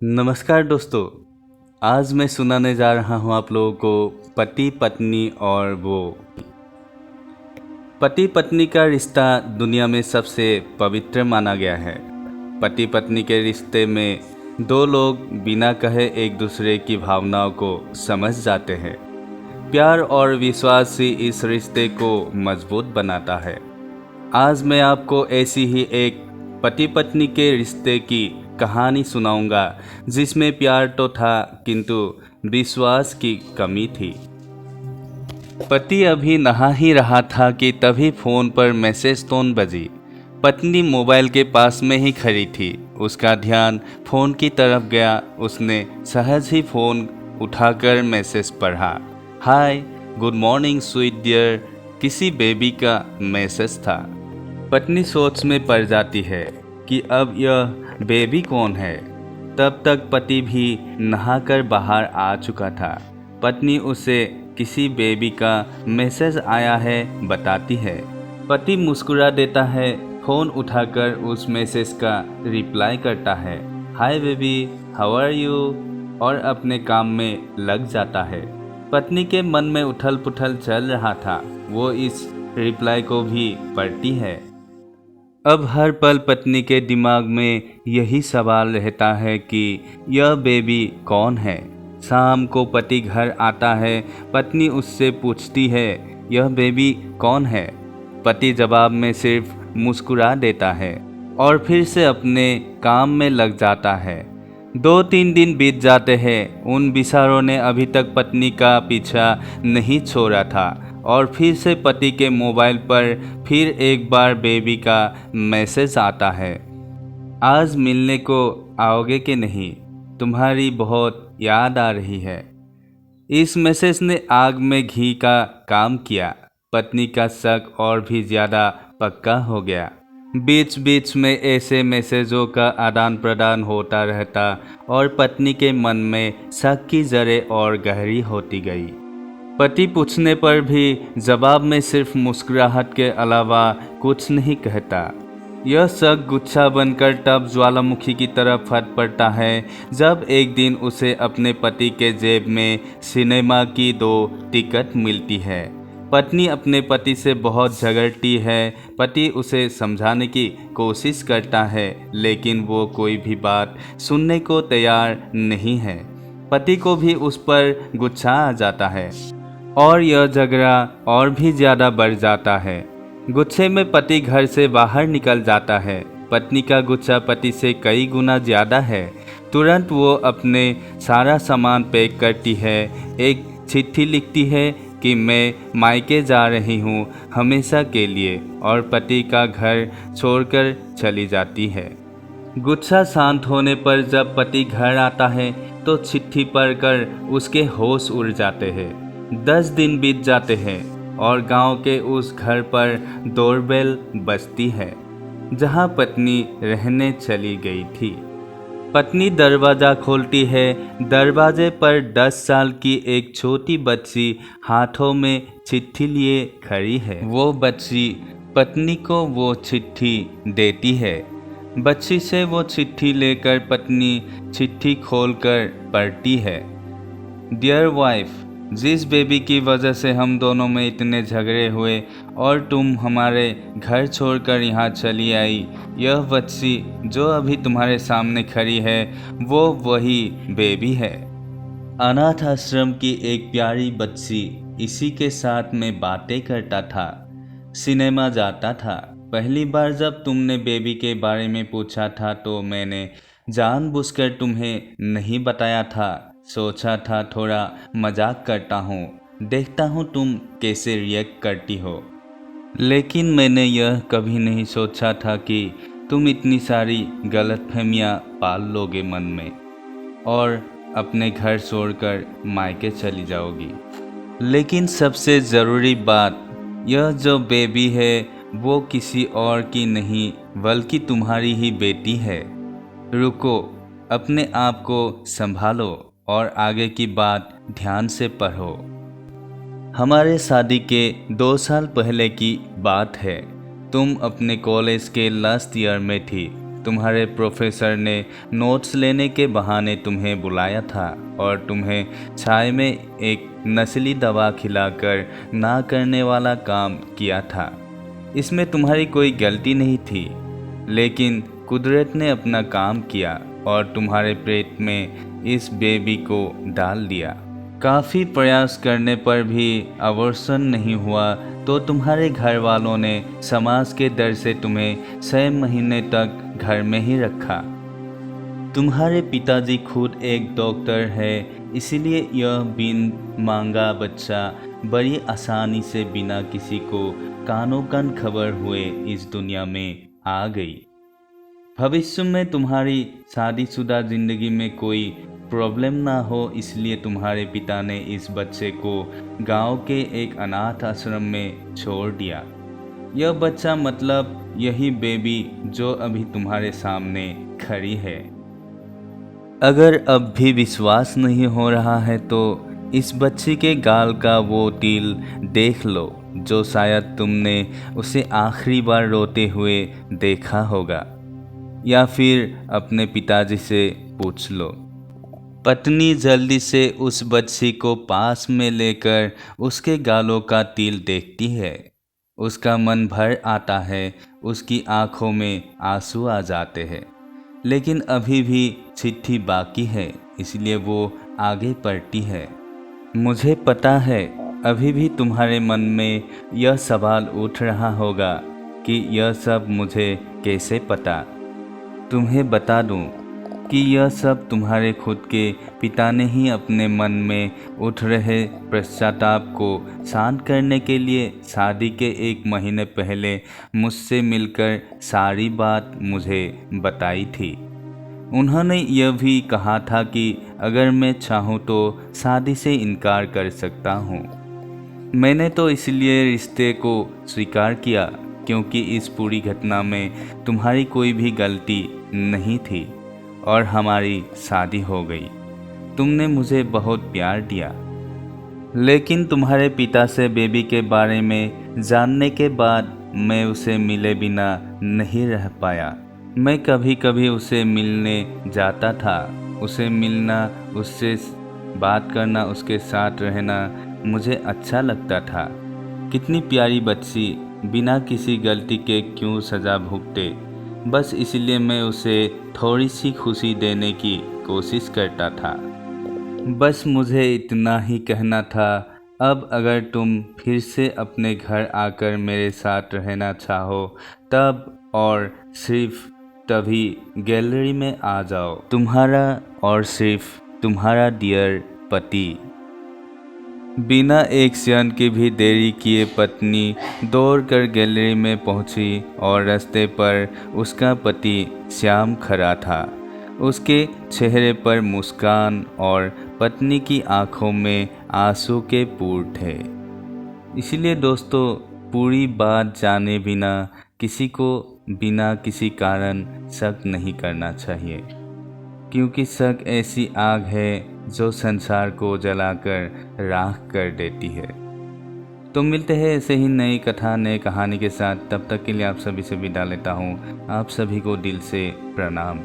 नमस्कार दोस्तों। आज मैं सुनाने जा रहा हूँ आप लोगों को पति पत्नी और वो पति पत्नी का रिश्ता दुनिया में सबसे पवित्र माना गया है। पति पत्नी के रिश्ते में दो लोग बिना कहे एक दूसरे की भावनाओं को समझ जाते हैं। प्यार और विश्वास ही इस रिश्ते को मजबूत बनाता है। आज मैं आपको ऐसी ही एक पति पत्नी के रिश्ते की कहानी सुनाऊंगा जिसमें प्यार तो था किंतु विश्वास की कमी थी। पति अभी नहा ही रहा था कि तभी फोन पर मैसेज टोन बजी। पत्नी मोबाइल के पास में ही खड़ी थी। उसका ध्यान फोन की तरफ गया। उसने सहज ही फोन उठाकर मैसेज पढ़ा। हाय, गुड मॉर्निंग स्वीट डियर। किसी बेबी का मैसेज था। पत्नी सोच में पड़ जाती है कि अब यह बेबी कौन है। तब तक पति भी नहाकर बाहर आ चुका था। पत्नी उसे किसी बेबी का मैसेज आया है बताती है। पति मुस्कुरा देता है, फ़ोन उठाकर उस मैसेज का रिप्लाई करता है, hi baby, how are you, और अपने काम में लग जाता है। पत्नी के मन में उथल पुथल चल रहा था। वो इस रिप्लाई को भी पढ़ती है। अब हर पल पत्नी के दिमाग में यही सवाल रहता है कि यह बेबी कौन है। शाम को पति घर आता है। पत्नी उससे पूछती है, यह बेबी कौन है। पति जवाब में सिर्फ मुस्कुरा देता है और फिर से अपने काम में लग जाता है। 2-3 दिन बीत जाते हैं। उन बिचारों ने अभी तक पत्नी का पीछा नहीं छोड़ा था और फिर से पति के मोबाइल पर फिर एक बार बेबी का मैसेज आता है, आज मिलने को आओगे कि नहीं, तुम्हारी बहुत याद आ रही है। इस मैसेज ने आग में घी का काम किया। पत्नी का शक और भी ज़्यादा पक्का हो गया। बीच बीच में ऐसे मैसेजों का आदान प्रदान होता रहता और पत्नी के मन में शक की जड़ें और गहरी होती गई। पति पूछने पर भी जवाब में सिर्फ मुस्कुराहट के अलावा कुछ नहीं कहता। यह शक गुच्छा बनकर तब ज्वालामुखी की तरह फट पड़ता है जब एक दिन उसे अपने पति के जेब में सिनेमा की 2 टिकट मिलती है। पत्नी अपने पति से बहुत झगड़ती है। पति उसे समझाने की कोशिश करता है लेकिन वो कोई भी बात सुनने को तैयार नहीं है। पति को भी उस पर गुस्सा आ जाता है और यह झगड़ा और भी ज़्यादा बढ़ जाता है। गुस्से में पति घर से बाहर निकल जाता है। पत्नी का गुस्सा पति से कई गुना ज़्यादा है। तुरंत वो अपने सारा सामान पैक करती है। एक चिट्ठी लिखती है कि मैं मायके जा रही हूँ हमेशा के लिए, और पति का घर छोड़कर चली जाती है। गुस्सा शांत होने पर जब पति घर आता है तो चिट्ठी पढ़कर उसके होश उड़ जाते हैं। 10 दिन बीत जाते हैं और गांव के उस घर पर डोरबेल बजती है जहां पत्नी रहने चली गई थी। पत्नी दरवाज़ा खोलती है। दरवाजे पर 10 साल की एक छोटी बच्ची हाथों में चिट्ठी लिए खड़ी है। वो बच्ची पत्नी को वो चिट्ठी देती है। बच्ची से वो चिट्ठी लेकर पत्नी चिट्ठी खोलकर पढ़ती है, डियर वाइफ, जिस बेबी की वजह से हम दोनों में इतने झगड़े हुए और तुम हमारे घर छोड़कर यहाँ चली आई, यह बच्ची जो अभी तुम्हारे सामने खड़ी है वो वही बेबी है। अनाथ आश्रम की एक प्यारी बच्ची इसी के साथ में बातें करता था, सिनेमा जाता था। पहली बार जब तुमने बेबी के बारे में पूछा था तो मैंने जानबूझकर तुम्हें नहीं बताया था। सोचा था थोड़ा मजाक करता हूँ, देखता हूँ तुम कैसे रिएक्ट करती हो। लेकिन मैंने यह कभी नहीं सोचा था कि तुम इतनी सारी गलतफहमियाँ पाल लोगे मन में और अपने घर छोड़कर मायके चली जाओगी। लेकिन सबसे ज़रूरी बात, यह जो बेबी है वो किसी और की नहीं बल्कि तुम्हारी ही बेटी है। रुको, अपने आप को संभालो और आगे की बात ध्यान से पढ़ो। हमारे शादी के 2 साल पहले की बात है। तुम अपने कॉलेज के लास्ट ईयर में थी। तुम्हारे प्रोफेसर ने नोट्स लेने के बहाने तुम्हें बुलाया था और तुम्हें छाए में एक नस्ली दवा खिलाकर ना करने वाला काम किया था। इसमें तुम्हारी कोई गलती नहीं थी, लेकिन कुदरत ने अपना काम किया और तुम्हारे पेट में इस बेबी को डाल दिया। काफ़ी प्रयास करने पर भी अबॉर्शन नहीं हुआ तो तुम्हारे घर वालों ने समाज के डर से तुम्हें 6 महीने तक घर में ही रखा। तुम्हारे पिताजी खुद एक डॉक्टर है, इसलिए यह बिन मांगा बच्चा बड़ी आसानी से बिना किसी को कानों कान खबर हुए इस दुनिया में आ गई। भविष्य में तुम्हारी शादीशुदा ज़िंदगी में कोई प्रॉब्लम ना हो, इसलिए तुम्हारे पिता ने इस बच्चे को गांव के एक अनाथ आश्रम में छोड़ दिया। यह बच्चा मतलब यही बेबी जो अभी तुम्हारे सामने खड़ी है। अगर अब भी विश्वास नहीं हो रहा है तो इस बच्ची के गाल का वो तिल देख लो जो शायद तुमने उसे आखिरी बार रोते हुए देखा होगा, या फिर अपने पिताजी से पूछ लो। पत्नी जल्दी से उस बच्ची को पास में लेकर उसके गालों का तिल देखती है। उसका मन भर आता है, उसकी आंखों में आंसू आ जाते हैं, लेकिन अभी भी चिट्ठी बाकी है, इसलिए वो आगे बढ़ती है। मुझे पता है अभी भी तुम्हारे मन में यह सवाल उठ रहा होगा कि यह सब मुझे कैसे पता। तुम्हें बता दूं कि यह सब तुम्हारे खुद के पिता ने ही अपने मन में उठ रहे पश्चाताप को शांत करने के लिए शादी के 1 महीने पहले मुझसे मिलकर सारी बात मुझे बताई थी। उन्होंने यह भी कहा था कि अगर मैं चाहूँ तो शादी से इनकार कर सकता हूँ। मैंने तो इसलिए रिश्ते को स्वीकार किया क्योंकि इस पूरी घटना में तुम्हारी कोई भी गलती नहीं थी और हमारी शादी हो गई। तुमने मुझे बहुत प्यार दिया, लेकिन तुम्हारे पिता से बेबी के बारे में जानने के बाद मैं उसे मिले बिना नहीं रह पाया। मैं कभी कभी उसे मिलने जाता था। उसे मिलना, उससे बात करना, उसके साथ रहना मुझे अच्छा लगता था। कितनी प्यारी बच्ची बिना किसी गलती के क्यों सज़ा भुगते, बस इसलिए मैं उसे थोड़ी सी खुशी देने की कोशिश करता था। बस मुझे इतना ही कहना था। अब अगर तुम फिर से अपने घर आकर मेरे साथ रहना चाहो तब और सिर्फ तभी गैलरी में आ जाओ। तुम्हारा और सिर्फ तुम्हारा डियर पति। बिना एक क्षण की भी देरी किए पत्नी दौड़कर गैलरी में पहुंची और रास्ते पर उसका पति श्याम खड़ा था। उसके चेहरे पर मुस्कान और पत्नी की आंखों में आंसू के पूर थे। इसलिए दोस्तों, पूरी बात जाने बिना किसी को बिना किसी कारण शक नहीं करना चाहिए, क्योंकि शक ऐसी आग है जो संसार को जलाकर राख कर देती है। तो मिलते हैं ऐसे ही नई कथा, नई कहानी के साथ। तब तक के लिए आप सभी से विदा लेता हूँ। आप सभी को दिल से प्रणाम।